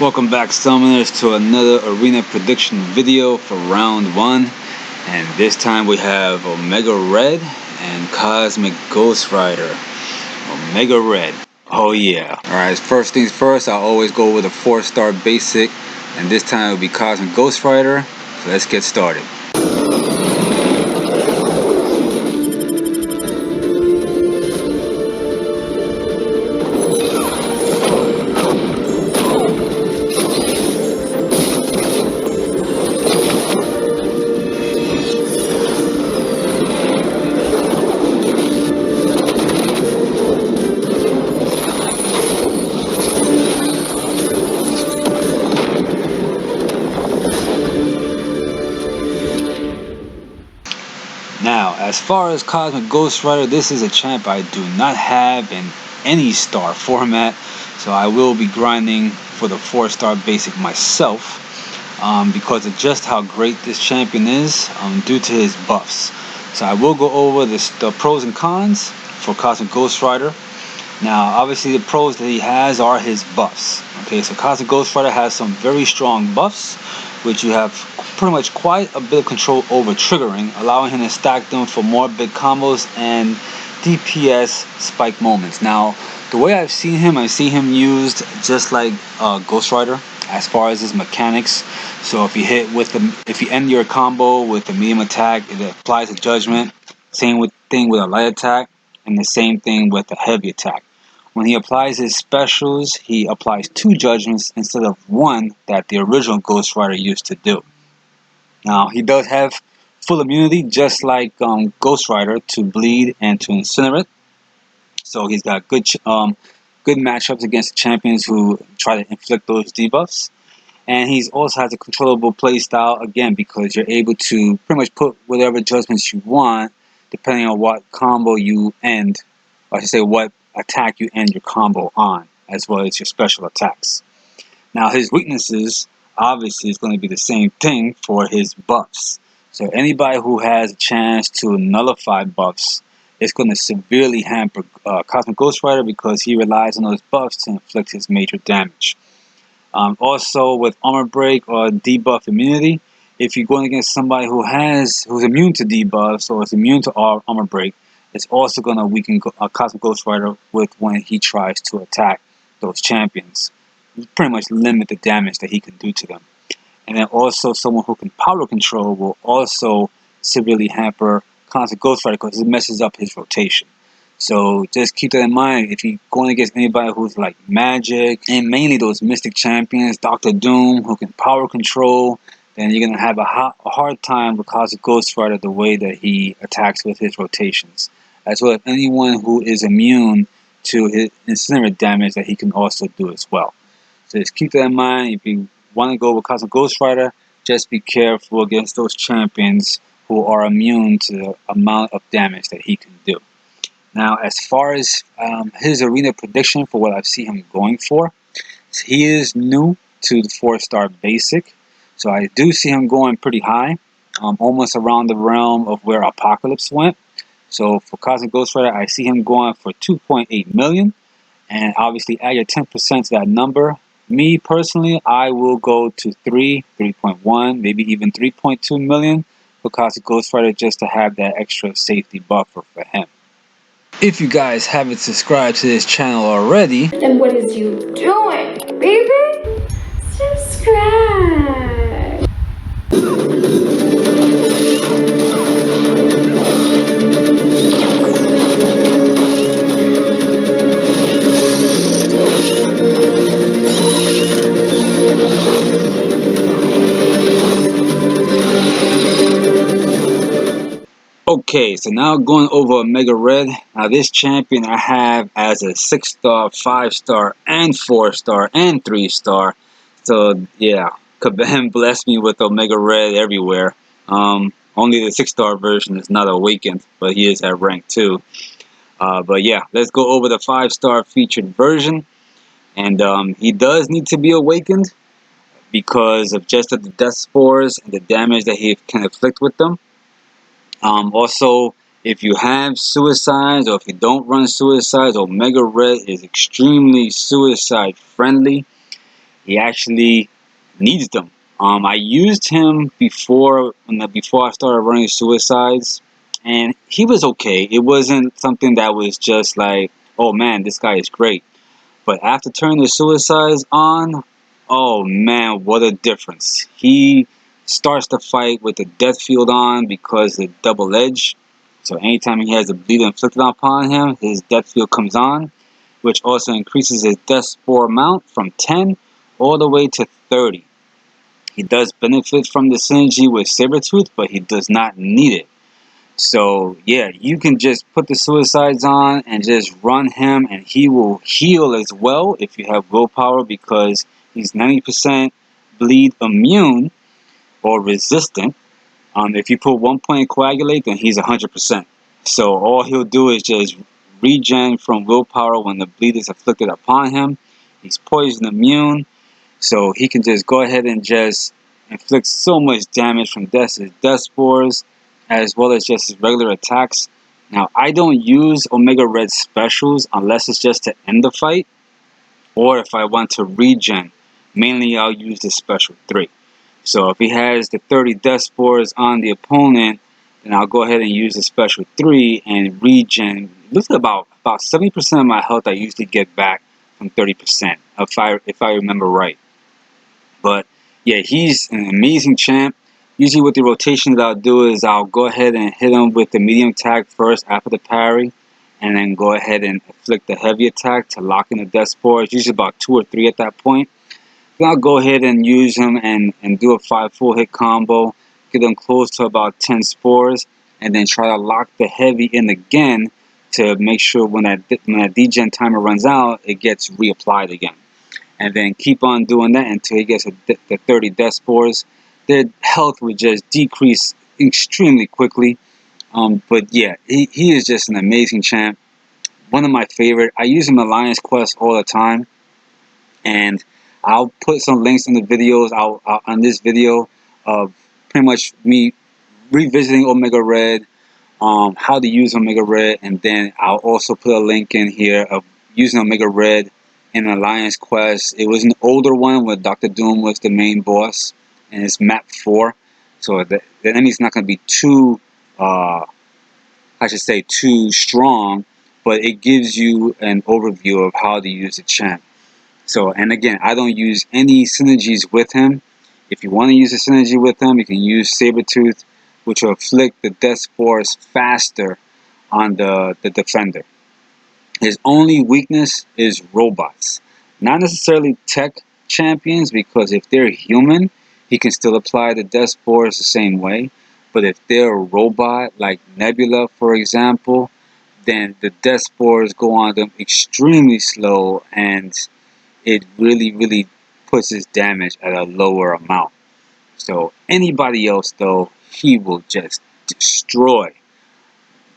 Welcome back, summoners, to another arena prediction video for round 1. And this time we have Omega Red and Cosmic Ghost Rider. Omega Red. Oh yeah. Alright, first things first, I'll always go with a 4-star basic. And this time it'll be Cosmic Ghost Rider. So let's get started. Now, as far as Cosmic Ghost Rider, this is a champ I do not have in any star format, so I will be grinding for the 4-star basic myself because of just how great this champion is due to his buffs. So I will go over the pros and cons for Cosmic Ghost Rider. Now, obviously the pros that he has are his buffs. Okay, so Cosmic Ghost Rider has some very strong buffs, which you have pretty much quite a bit of control over triggering, allowing him to stack them for more big combos and DPS spike moments. Now, the way I've seen him used just like Ghost Rider as far as his mechanics. So if you end your combo with a medium attack, it applies a judgment. Same thing with a light attack, and the same thing with a heavy attack. When he applies his specials, he applies 2 judgments instead of 1 that the original Ghost Rider used to do. Now, he does have full immunity, just like Ghost Rider, to bleed and to incinerate. So he's got good matchups against champions who try to inflict those debuffs. And he also has a controllable playstyle, again, because you're able to pretty much put whatever judgments you want, depending on what combo you end, or I should say what attack you end your combo on, as well as your special attacks. Now, his weaknesses obviously is going to be the same thing for his buffs. So anybody who has a chance to nullify buffs is going to severely hamper Cosmic Ghost Rider because he relies on those buffs to inflict his major damage. Also, with armor break or debuff immunity, if you're going against somebody who's immune to debuffs or is immune to armor break, it's also going to weaken Cosmic Ghost Rider when he tries to attack those champions. Pretty much limit the damage that he can do to them. And then also someone who can power control will also severely hamper Cosmic Ghost Rider because it messes up his rotation. So just keep that in mind if you're going against anybody who's like Magic, and mainly those Mystic champions, Dr. Doom, who can power control, then you're going to have a hard time with Cosmic Ghost Rider the way that he attacks with his rotations. As well as anyone who is immune to his incinerate damage that he can also do as well. So just keep that in mind. If you want to go with Cosmic Ghost Rider, just be careful against those champions who are immune to the amount of damage that he can do. Now, as far as his arena prediction for what I see him going for, he is new to the 4-star basic. So I do see him going pretty high, almost around the realm of where Apocalypse went. So for Cosmic Ghost Rider, I see him going for 2.8 million. And obviously add your 10% to that number. Me personally, I will go to 3.1, maybe even 3.2 million for Cosmic Ghost Rider just to have that extra safety buffer for him. If you guys haven't subscribed to this channel already, then what is you doing, baby? Subscribe. Okay, so now going over Omega Red. Now this champion I have as a 6-star, 5-star, and 4-star, and 3-star. So yeah, Kabam blessed me with Omega Red everywhere. Only the 6-star version is not awakened, but he is at rank 2. But yeah, let's go over the 5-star featured version. And he does need to be awakened because of just the death spores and the damage that he can inflict with them. Also, if you have suicides or if you don't run suicides, Omega Red is extremely suicide friendly. He actually needs them. I used him before I started running suicides, and he was okay. It wasn't something that was just like, oh man, this guy is great. But after turning the suicides on, oh man, what a difference. He starts the fight with the death field on because the double edge. So anytime he has a bleed inflicted upon him, his death field comes on, which also increases his death spore amount from 10 all the way to 30. He does benefit from the synergy with Sabretooth, but he does not need it. So yeah, you can just put the suicides on and just run him, and he will heal as well if you have willpower, because he's 90% bleed immune or resistant. If you put 1 point coagulate, then he's 100%. So all he'll do is just regen from willpower when the bleed is afflicted upon him. He's poison immune, so he can just go ahead and just inflict so much damage from his death spores, as well as just his regular attacks. Now, I don't use Omega Red specials unless it's just to end the fight, or if I want to regen. Mainly, I'll use the special 3. So if he has the 30 death spores on the opponent, then I'll go ahead and use the special 3 and regen. Look at about 70% of my health I usually get back from 30%, if I remember right. But yeah, he's an amazing champ. Usually with the rotation that I'll do is I'll go ahead and hit him with the medium attack first after the parry, and then go ahead and inflict the heavy attack to lock in the death spores. Usually about 2 or 3 at that point. Then I'll go ahead and use him and do a 5 full hit combo, get him close to about 10 spores, and then try to lock the heavy in again to make sure when that degen timer runs out, it gets reapplied again. And then keep on doing that until he gets the 30 death spores. Their health would just decrease extremely quickly. But yeah, he is just an amazing champ. One of my favorite. I use him in Alliance Quest all the time. And I'll put some links in the videos on this video of pretty much me revisiting Omega Red, how to use Omega Red, and then I'll also put a link in here of using Omega Red in Alliance Quest. It was an older one where Dr. Doom was the main boss, and it's map 4, so the enemy's not going to be too, too strong, but it gives you an overview of how to use the champ. So, and again, I don't use any synergies with him. If you want to use a synergy with him, you can use Sabretooth, which will inflict the death spores faster on the defender. His only weakness is robots. Not necessarily tech champions, because if they're human, he can still apply the death spores the same way. But if they're a robot, like Nebula, for example, then the death spores go on them extremely slow, and it really puts his damage at a lower amount. So anybody else, though, he will just destroy.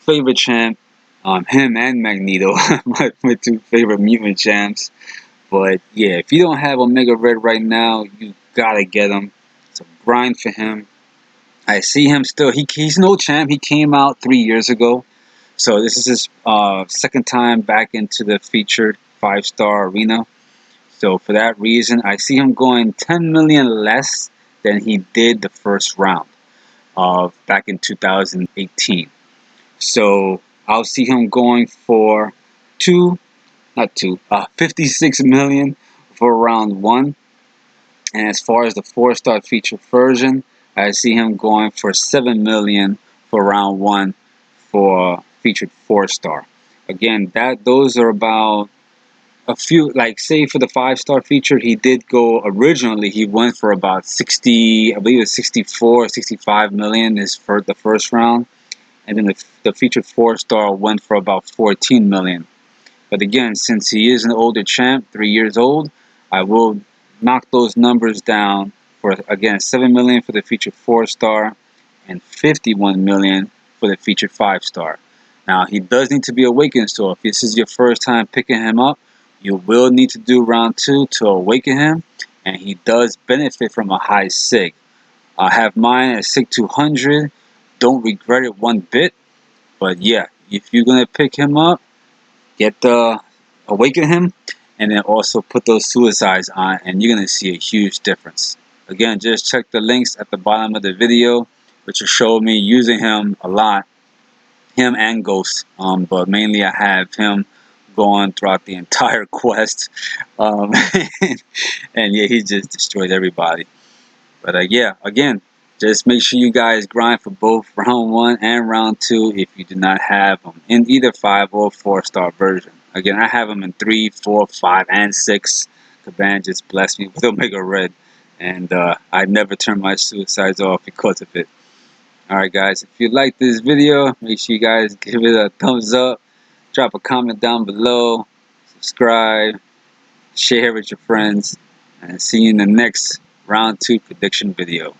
Favorite champ, him and Magneto, my 2 favorite mutant champs. But yeah, if you don't have Omega Red right now, you gotta get him. It's a grind for him. I see him still. He's no champ. He came out 3 years ago. So this is his second time back into the featured 5-star arena. So for that reason, I see him going 10 million less than he did the first round of back in 2018. So I'll see him going for 56 million for round 1. And as far as the 4-star feature version, I see him going for 7 million for round 1 for featured 4-star. Again, those are about a few, like say for the 5-star feature, he did go originally, he went for about 60, I believe it was 64 or 65 million is for the first round. And then the featured 4-star went for about 14 million. But again, since he is an older champ, 3 years old, I will knock those numbers down for, again, 7 million for the featured 4-star and 51 million for the featured 5-star. Now, he does need to be awakened, so if this is your first time picking him up, you will need to do round 2 to awaken him, and he does benefit from a high SIG. I have mine at SIG 200. Don't regret it one bit. But yeah, if you're gonna pick him up, awaken him, and then also put those suicides on, and you're gonna see a huge difference. Again, just check the links at the bottom of the video, which will show me using him a lot, him and Ghost, but mainly I have him going throughout the entire quest, um, and yeah, he just destroyed everybody. But yeah, again, just make sure you guys grind for both round 1 and round 2 if you do not have them in either 5 or 4-star version. Again, I have them in 3, 4, 5, and 6. Caban just blessed me with Omega Red, and I never turn my suicides off because of it. Alright guys, if you like this video, make sure you guys give it a thumbs up, drop a comment down below, subscribe, share with your friends, and see you in the next round 2 prediction video.